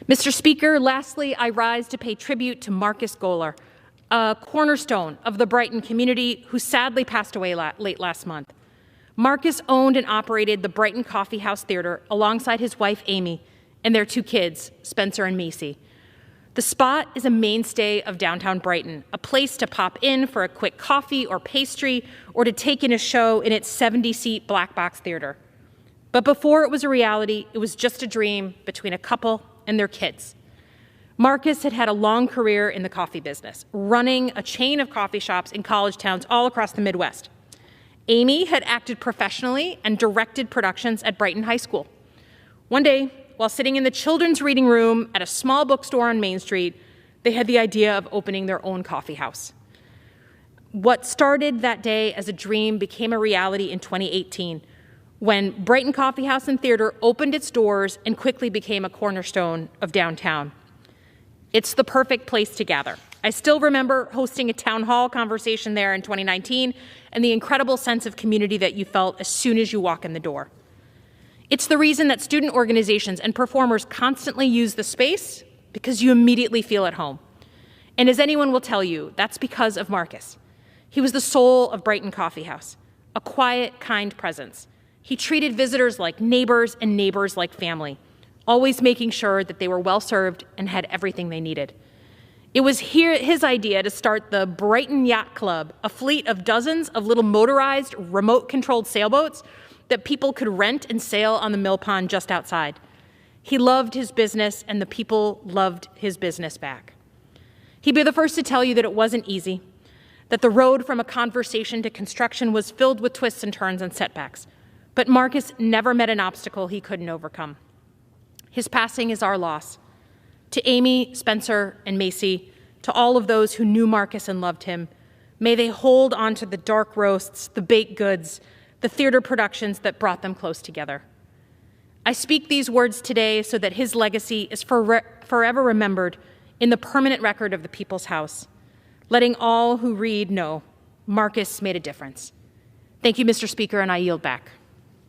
Mr. Speaker, lastly, I rise to pay tribute to Marcus Goller, a cornerstone of the Brighton community who sadly passed away late last month. Marcus owned and operated the Brighton Coffee House Theatre alongside his wife, Amy, and their 2 kids, Spencer and Macy. The spot is a mainstay of downtown Brighton, a place to pop in for a quick coffee or pastry or to take in a show in its 70-seat black box theater. But before it was a reality, it was just a dream between a couple and their kids. Marcus had had a long career in the coffee business, running a chain of coffee shops in college towns all across the Midwest. Amy had acted professionally and directed productions at Brighton High School. One day, while sitting in the children's reading room at a small bookstore on Main Street, they had the idea of opening their own coffee house. What started that day as a dream became a reality in 2018, when Brighton Coffee House and Theatre opened its doors and quickly became a cornerstone of downtown. It's the perfect place to gather. I still remember hosting a town hall conversation there in 2019 and the incredible sense of community that you felt as soon as you walk in the door. It's the reason that student organizations and performers constantly use the space, because you immediately feel at home. And as anyone will tell you, that's because of Marcus. He was the soul of Brighton Coffee House, a quiet, kind presence. He treated visitors like neighbors and neighbors like family, always making sure that they were well served and had everything they needed. It was his idea to start the Brighton Yacht Club, a fleet of dozens of little motorized, remote-controlled sailboats that people could rent and sail on the mill pond just outside. He loved his business, and the people loved his business back. He'd be the first to tell you that it wasn't easy, that the road from a conversation to construction was filled with twists and turns and setbacks. But Marcus never met an obstacle he couldn't overcome. His passing is our loss. To Amy, Spencer, and Macy, to all of those who knew Marcus and loved him, may they hold on to the dark roasts, the baked goods, the theater productions that brought them close together. I speak these words today so that his legacy is forever remembered in the permanent record of the People's House, letting all who read know Marcus made a difference. Thank you, Mr. Speaker, and I yield back.